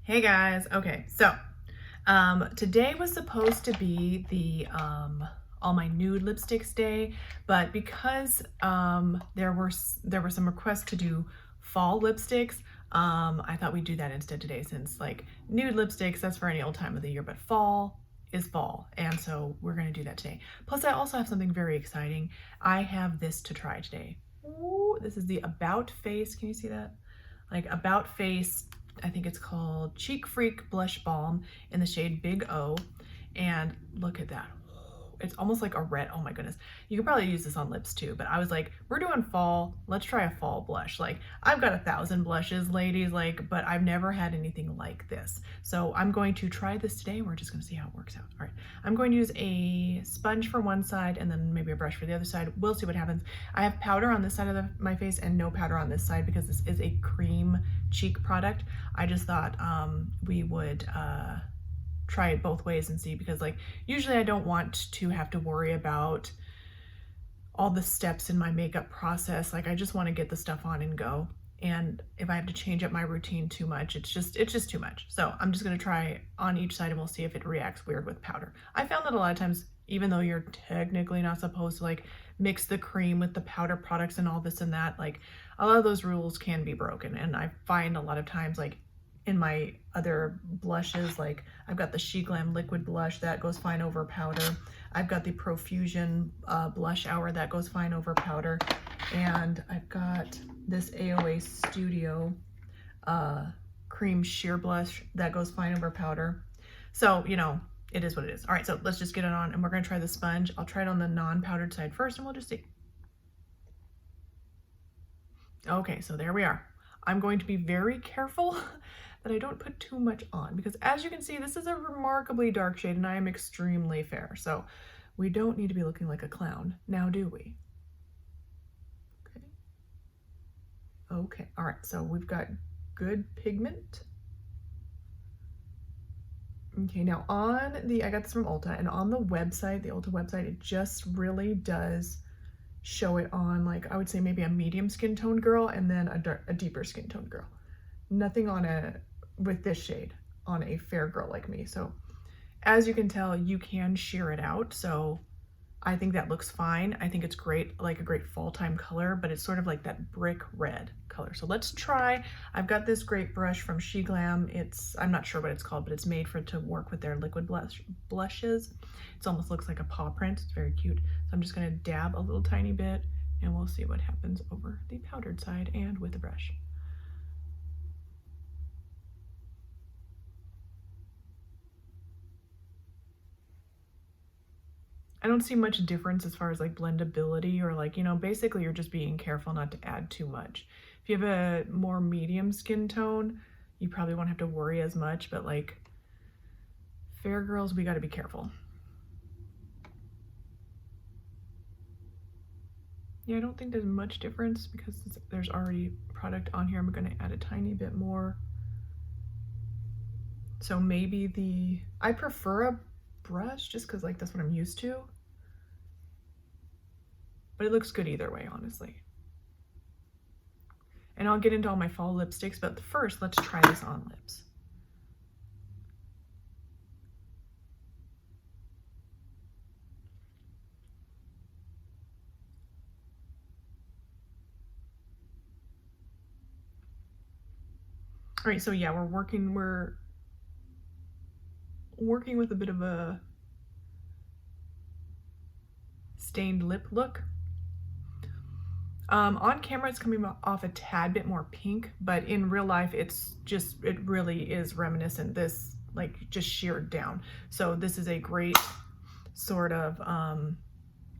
Hey guys. Okay, so today was supposed to be the all my nude lipsticks day, but because there were some requests to do fall lipsticks, I thought we'd do that instead today, since like nude lipsticks, that's for any old time of the year, but fall is fall, and so we're gonna do that today. Plus, I also have something very exciting. I have this to try today. Ooh, this is the About Face. Can you see that? Like About Face, I think it's called Cheek Freak Blush Balm in the shade Big O. And look at that. It's almost like a red. Oh my goodness. You could probably use this on lips too, but I was like, we're doing fall. Let's try a fall blush. Like, I've got 1,000 blushes, ladies, like, but I've never had anything like this. So I'm going to try this today. We're just going to see how it works out. All right. I'm going to use a sponge for one side and then maybe a brush for the other side. We'll see what happens. I have powder on this side of my face and no powder on this side because this is a cream cheek product. I just thought we would try it both ways and see, because like usually I don't want to have to worry about all the steps in my makeup process. Like, I just want to get the stuff on and go. And if I have to change up my routine too much, it's just too much. So I'm just going to try on each side and we'll see if it reacts weird with powder. I found that a lot of times, even though you're technically not supposed to like mix the cream with the powder products and all this and that, like a lot of those rules can be broken. And I find a lot of times, like in my other blushes, like I've got the She Glam liquid blush that goes fine over powder. I've got the Profusion blush hour that goes fine over powder. And I've got this AOA Studio cream sheer blush that goes fine over powder. So, you know, it is what it is. All right, so let's just get it on and we're gonna try the sponge. I'll try it on the non-powdered side first and we'll just see. Okay, so there we are. I'm going to be very careful that I don't put too much on, because as you can see, this is a remarkably dark shade and I am extremely fair. So we don't need to be looking like a clown now, do we? Okay. Okay, all right, so we've got good pigment. Okay, now on the, I got this from Ulta, and on the website, the Ulta website, it just really does show it on, like, I would say maybe a medium skin tone girl and then a deeper skin tone girl. Nothing on with this shade on a fair girl like me. So as you can tell, you can sheer it out. So I think that looks fine. I think it's great, like a great fall time color, but it's sort of like that brick red color. So let's try. I've got this great brush from She Glam. I'm not sure what it's called, but it's made to work with their liquid blushes. It almost looks like a paw print. It's very cute. So I'm just gonna dab a little tiny bit and we'll see what happens over the powdered side and with the brush. I don't see much difference as far as like blendability or like, you know, basically you're just being careful not to add too much. If you have a more medium skin tone, you probably won't have to worry as much, but like fair girls, we got to be careful. Yeah, I don't think there's much difference because there's already product on here. I'm going to add a tiny bit more. So maybe I prefer a brush just because like that's what I'm used to, but it looks good either way, honestly. And I'll get into all my fall lipsticks, but first let's try this on lips. All right, so yeah, we're working with a bit of a stained lip look. On camera, it's coming off a tad bit more pink, but in real life, it really is reminiscent. This like just sheared down. So this is a great sort of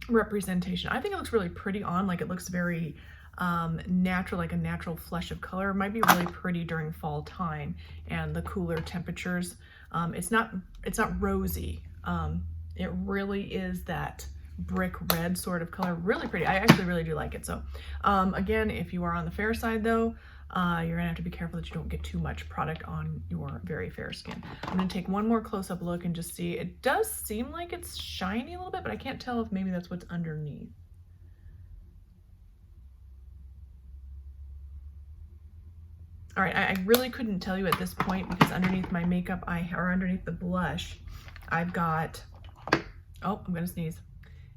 representation. I think it looks really pretty on, like it looks very natural, like a natural flush of color. It might be really pretty during fall time and the cooler temperatures. It's not rosy. It really is that brick red sort of color. Really pretty. I actually really do like it. So again, if you are on the fair side though, you're gonna have to be careful that you don't get too much product on your very fair skin. I'm gonna take one more close-up look and just see. It does seem like it's shiny a little bit, but I can't tell if maybe that's what's underneath. All right, I really couldn't tell you at this point because underneath my makeup, or underneath the blush, I've got, oh, I'm gonna sneeze.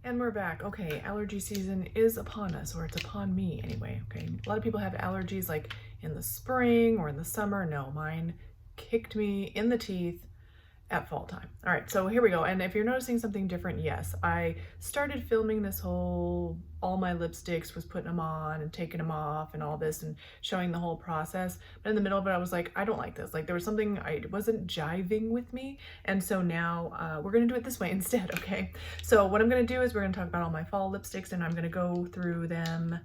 And we're back. Okay, allergy season is upon us, or it's upon me anyway, okay? A lot of people have allergies like in the spring or in the summer. No, mine kicked me in the teeth at fall time. All right, so here we go. And if you're noticing something different, yes, I started filming this whole, all my lipsticks, was putting them on and taking them off and all this and showing the whole process. But in the middle of it, I was like, I don't like this. Like there was something, it wasn't jiving with me. And so now we're gonna do it this way instead, okay? So what I'm gonna do is we're gonna talk about all my fall lipsticks and I'm gonna go through them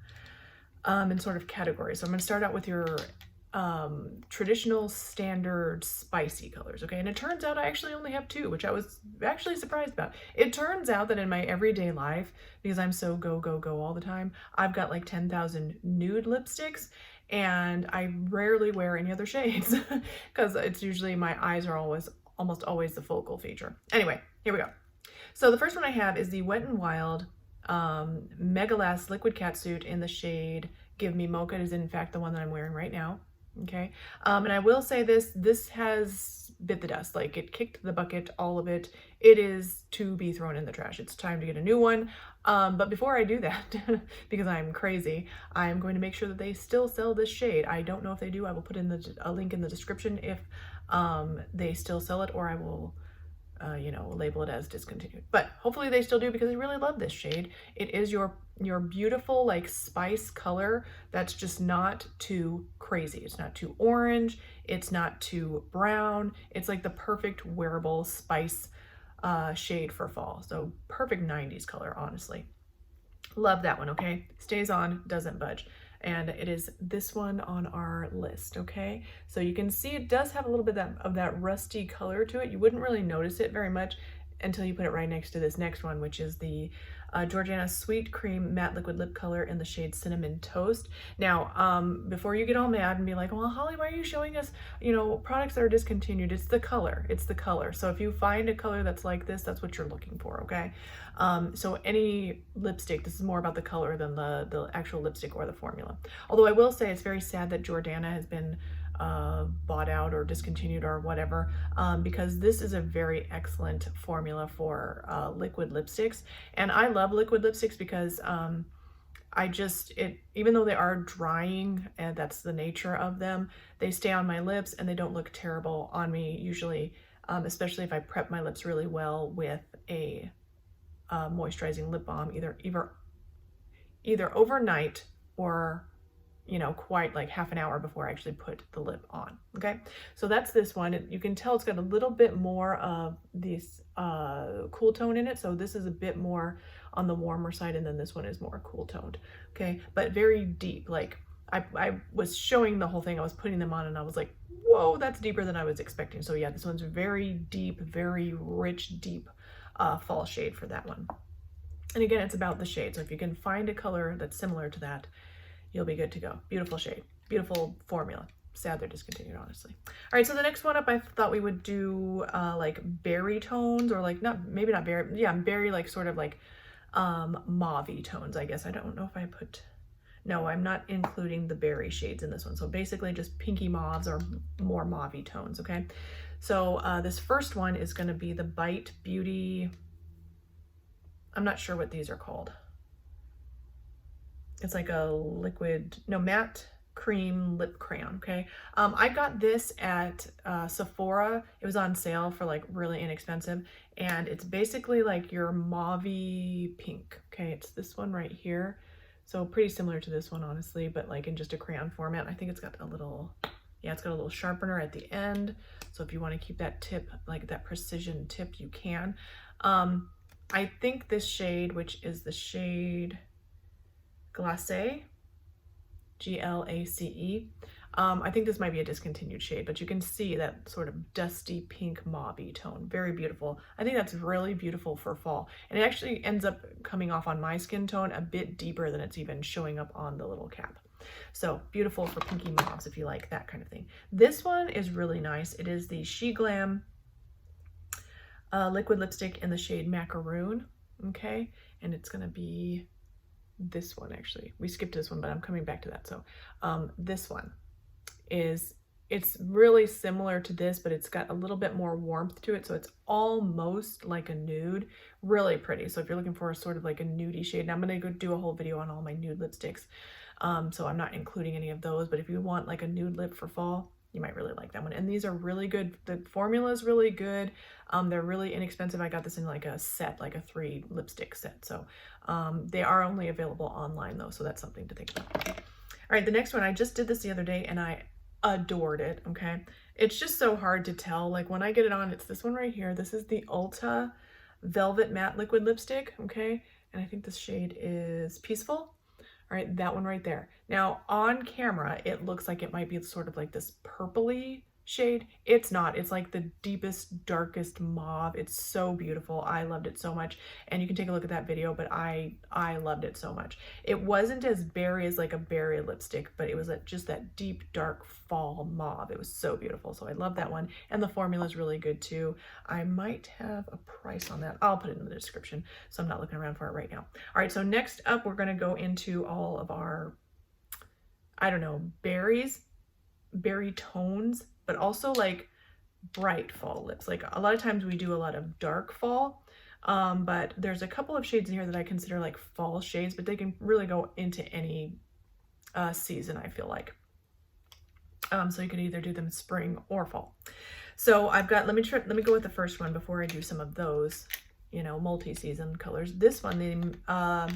in sort of categories. So I'm gonna start out with your traditional standard spicy colors, okay? And it turns out I actually only have two, which I was actually surprised about. It turns out that in my everyday life, because I'm so go, go, go all the time, I've got like 10,000 nude lipsticks and I rarely wear any other shades because it's usually my eyes are almost always the focal feature. Anyway, here we go. So the first one I have is the Wet n Wild Mega Last Liquid Catsuit in the shade Give Me Mocha. It is in fact the one that I'm wearing right now. Okay, and I will say this has bit the dust. Like it kicked the bucket, all of it. It is to be thrown in the trash. It's time to get a new one. But before I do that, because I'm crazy, I'm going to make sure that they still sell this shade. I don't know if they do. I will put in a link in the description if they still sell it, or I will you know, label it as discontinued. But hopefully they still do because I really love this shade. It is your beautiful like spice color that's just not too crazy. It's not too orange. It's not too brown. It's like the perfect wearable spice shade for fall. So perfect 90s color, honestly. Love that one, okay? Stays on, doesn't budge. And it is this one on our list, okay? So you can see it does have a little bit of that rusty color to it. You wouldn't really notice it very much until you put it right next to this next one, which is the Georgiana Sweet Cream Matte Liquid Lip Color in the shade Cinnamon Toast. Now, before you get all mad and be like, well, Holly, why are you showing us, you know, products that are discontinued? It's the color. It's the color. So if you find a color that's like this, that's what you're looking for, okay? So any lipstick, this is more about the color than the actual lipstick or the formula. Although I will say it's very sad that Georgiana has been bought out or discontinued or whatever, because this is a very excellent formula for liquid lipsticks. And I love liquid lipsticks because even though they are drying, and that's the nature of them, they stay on my lips and they don't look terrible on me usually, especially if I prep my lips really well with a moisturizing lip balm, either overnight or, you know, quite like half an hour before I actually put the lip on. Okay, so that's this one. You can tell it's got a little bit more of this cool tone in it. So this is a bit more on the warmer side, and then this one is more cool toned. Okay, but very deep. Like I was showing the whole thing, I was putting them on and I was like, whoa, that's deeper than I was expecting. So yeah, this one's very deep, very rich, deep fall shade for that one. And again, it's about the shade. So if you can find a color that's similar to that, you'll be good to go. Beautiful shade, beautiful formula. Sad they're discontinued, honestly. All right, so the next one up, I thought we would do like berry tones, or like maybe not berry, yeah, berry, like sort of like mauve-y tones, I guess. I don't know if I put, no, I'm not including the berry shades in this one. So basically just pinky mauves or more mauve-y tones, okay? So this first one is gonna be the Bite Beauty, I'm not sure what these are called. It's like a liquid, no, matte cream lip crayon, okay? I got this at Sephora. It was on sale for like really inexpensive, and it's basically like your mauvey pink, okay? It's this one right here. So pretty similar to this one, honestly, but like in just a crayon format. I think it's got a little, yeah, it's got a little sharpener at the end. So if you want to keep that tip, like that precision tip, you can. I think this shade, which is the shade Glacé, Glace. I think this might be a discontinued shade, but you can see that sort of dusty pink mauve-y tone. Very beautiful. I think that's really beautiful for fall. And it actually ends up coming off on my skin tone a bit deeper than it's even showing up on the little cap. So beautiful for pinky mauves if you like that kind of thing. This one is really nice. It is the She Glam liquid lipstick in the shade Macaroon, okay? And it's gonna be this one, actually. We skipped this one, but I'm coming back to that. So this one is it's really similar to this, but it's got a little bit more warmth to it. So it's almost like a nude, really pretty. So if you're looking for a sort of like a nudie shade, and I'm going to go do a whole video on all my nude lipsticks. So I'm not including any of those, but if you want like a nude lip for fall, you might really like that one. And these are really good. The formula is really good. They're really inexpensive. I got this in like a set, like a 3 lipstick set. So they are only available online though. So that's something to think about. All right, the next one, I just did this the other day and I adored it. Okay, it's just so hard to tell. Like when I get it on, it's this one right here. This is the Ulta Velvet Matte Liquid Lipstick. Okay, and I think this shade is Peaceful. All right, that one right there. Now on camera, it looks like it might be sort of like this purpley shade. It's not. It's like the deepest, darkest mauve. It's so beautiful. I loved it so much. And you can take a look at that video, but I loved it so much. It wasn't as berry as like a berry lipstick, but it was just that deep, dark fall mauve. It was so beautiful. So I love that one. And the formula is really good too. I might have a price on that. I'll put it in the description, so I'm not looking around for it right now. All right, so next up, we're going to go into all of our, I don't know, berry tones, but also like bright fall lips. Like a lot of times we do a lot of dark fall, but there's a couple of shades in here that I consider like fall shades, but they can really go into any season, I feel like. So you could either do them spring or fall. So I've got, let me go with the first one before I do some of those, you know, multi-season colors. This one, the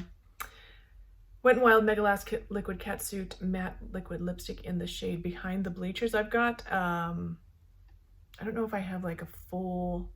Wet n Wild Mega Last Liquid Catsuit Matte Liquid Lipstick in the shade Behind the Bleachers. I've got, I don't know if I have like a full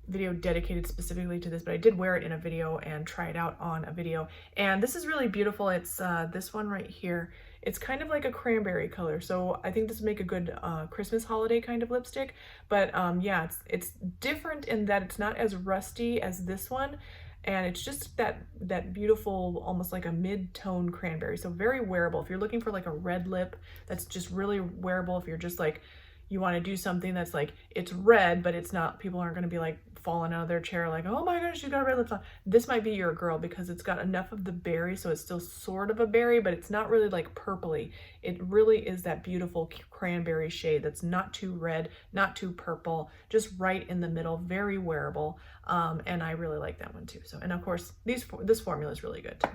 video dedicated specifically to this, but I did wear it in a video and try it out on a video. And this is really beautiful. It's this one right here. It's kind of like a cranberry color. So I think this would make a good Christmas holiday kind of lipstick. But yeah, it's different in that it's not as rusty as this one. And it's just that beautiful, almost like a mid-tone cranberry. So very wearable. If you're looking for like a red lip, that's just really wearable. If you're just like, you want to do something that's like, it's red, but it's not, people aren't going to be like falling out of their chair like, oh my gosh, she's got red lips on. This might be your girl because it's got enough of the berry, so it's still sort of a berry, but it's not really like purpley. It really is that beautiful cranberry shade that's not too red, not too purple, just right in the middle, very wearable. And I really like that one too. So, and of course, this formula is really good too.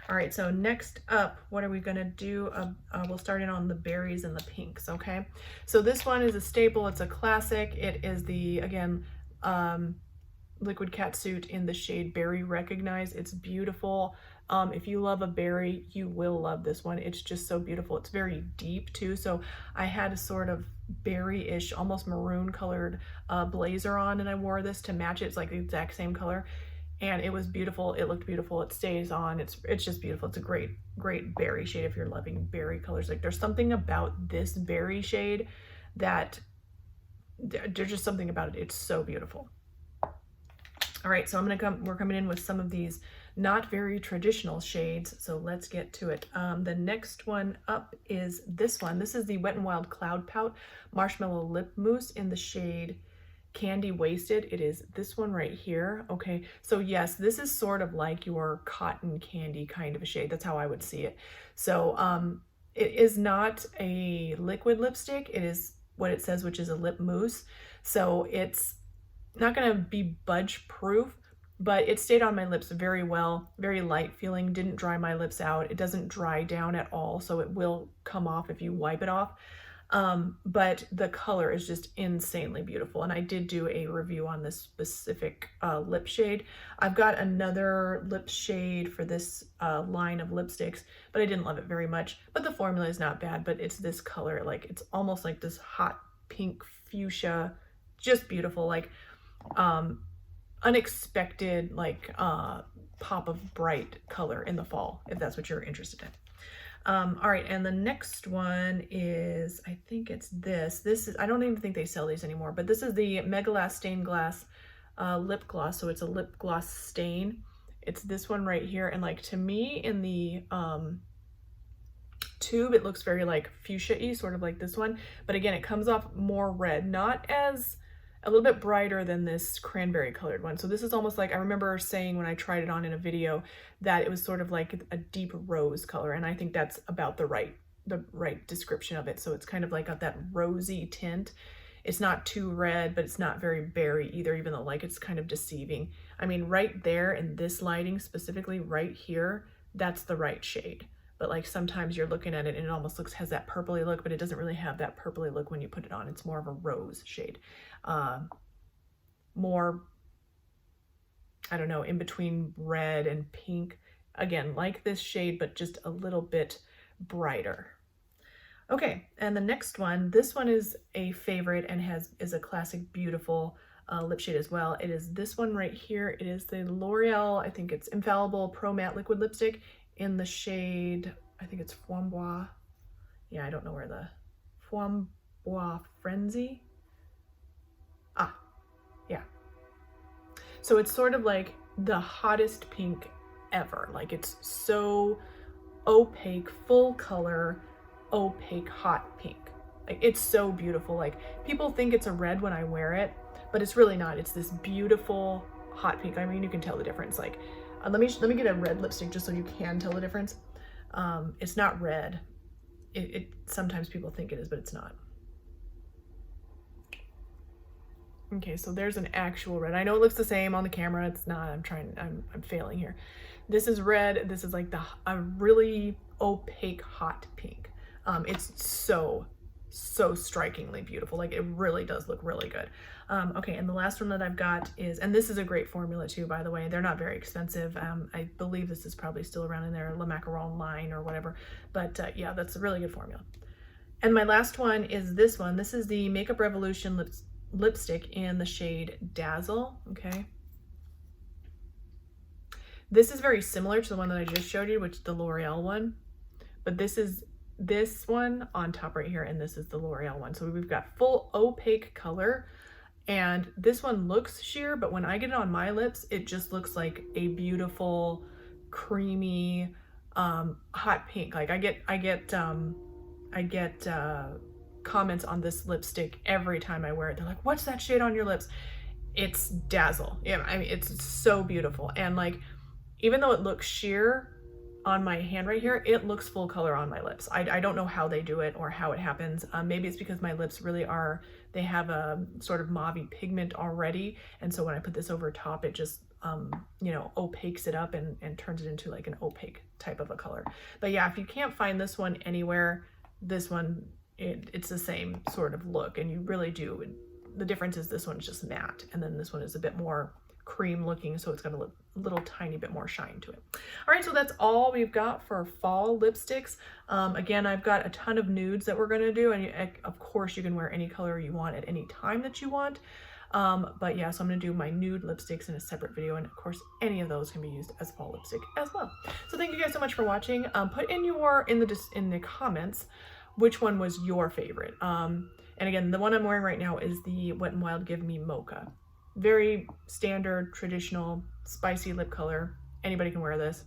All right, so next up, what are we gonna do? We'll start in on the berries and the pinks, okay? So this one is a staple, it's a classic. It is the, again, Liquid Catsuit in the shade Berry Recognize. It's beautiful. If you love a berry, you will love this one. It's just so beautiful. It's very deep too. So I had a sort of berry-ish, almost maroon colored blazer on, and I wore this to match it. It's like the exact same color. And it was beautiful. It looked beautiful. It stays on. It's just beautiful. It's a great berry shade if you're loving berry colors. Like there's something about this berry shade that there's just something about it. It's so beautiful. All right, so we're coming in with some of these not very traditional shades. So let's get to it. The next one up is this one. This is the Wet n Wild Cloud Pout Marshmallow Lip Mousse in the shade Candy Wasted. It is this one right here. Okay, so yes, this is sort of like your cotton candy kind of a shade. That's how I would see it. So it is not a liquid lipstick. It is what it says, which is a lip mousse. So it's not going to be budge proof, but it stayed on my lips very well, very light feeling, didn't dry my lips out. It doesn't dry down at all, so it will come off if you wipe it off. But the color is just insanely beautiful. And I did do a review on this specific lip shade. I've got another lip shade for this line of lipsticks, but I didn't love it very much. But the formula is not bad, but it's this color, like it's almost like this hot pink fuchsia, just beautiful, like unexpected, like pop of bright color in the fall, if that's what you're interested in. All right, and the next one is, I think it's this. This is, I don't even think they sell these anymore, but this is the Mega Last Stained Glass lip gloss. So it's a lip gloss stain. It's this one right here. And like, to me in the tube, it looks very like fuchsia-y, sort of like this one. But again, it comes off more red, not as, a little bit brighter than this cranberry colored one. So this is almost like, I remember saying when I tried it on in a video that it was sort of like a deep rose color, and I think that's about the right the right description of it. So it's kind of like got that rosy tint. It's not too red, but it's not very berry either, even though like it's kind of deceiving. I mean, right there in this lighting, specifically right here, that's the right shade. But like sometimes you're looking at it and it almost has that purpley look, but it doesn't really have that purpley look when you put it on. It's more of a rose shade. More, I don't know, in between red and pink. Again, like this shade, but just a little bit brighter. Okay, and the next one, this one is a favorite and is a classic, beautiful lip shade as well. It is this one right here. It is the L'Oreal, I think it's Infallible Pro Matte Liquid Lipstick in the shade, I think it's Framboise. Yeah, I don't know where the Framboise Frenzy. Ah, yeah. So it's sort of like the hottest pink ever. Like it's so opaque, full color, opaque, hot pink. Like it's so beautiful. Like people think it's a red when I wear it, but it's really not. It's this beautiful hot pink. I mean, you can tell the difference. Like let me get a red lipstick just so you can tell the difference. It's not red. It sometimes people think it is, but it's not. Okay, so there's an actual red. I know it looks the same on the camera. It's not. I'm failing here. This is red. This is like a really opaque hot pink. It's so strikingly beautiful. Like it really does look really good. Okay, and the last one that I've got is, and this is a great formula too, by the way. They're not very expensive. I believe this is probably still around in their Le Macaron line or whatever. But yeah, that's a really good formula. And my last one is this one. This is the Makeup Revolution lipstick in the shade Dazzle. Okay. This is very similar to the one that I just showed you, which is the L'Oreal one. But this is this one on top right here, and this is the L'Oreal one. So we've got full opaque color, and this one looks sheer, but when I get it on my lips, it just looks like a beautiful, creamy, hot pink. Like I get comments on this lipstick every time I wear it. They're like, "What's that shade on your lips?" It's Dazzle. Yeah, I mean, it's so beautiful, and like, even though it looks sheer on my hand right here, it looks full color on my lips. I don't know how they do it or how it happens. Maybe it's because my lips really they have a sort of mauve pigment already. And so when I put this over top, it just, you know, opaques it up and turns it into like an opaque type of a color. But yeah, if you can't find this one anywhere, this one, it's the same sort of look. And you really do. The difference is this one's just matte. And then this one is a bit more cream looking, so it's got a little tiny bit more shine to it. All right, so that's all we've got for fall lipsticks. Again, I've got a ton of nudes that we're gonna do, and of course you can wear any color you want at any time that you want. But yeah, so I'm gonna do my nude lipsticks in a separate video, and of course any of those can be used as fall lipstick as well. So thank you guys so much for watching. Put in the comments which one was your favorite. And again, the one I'm wearing right now is the Wet n Wild Give Me Mocha. Very standard, traditional, spicy lip color. Anybody can wear this.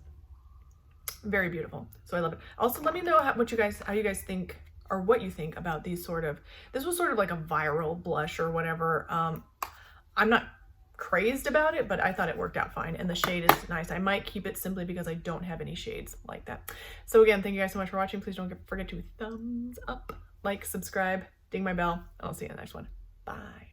Very beautiful. So I love it. Also, let me know how you guys think, or what you think about these this was sort of like a viral blush or whatever. I'm not crazed about it, but I thought it worked out fine. And the shade is nice. I might keep it simply because I don't have any shades like that. So again, thank you guys so much for watching. Please don't forget to thumbs up, like, subscribe, ding my bell, and I'll see you in the next one. Bye.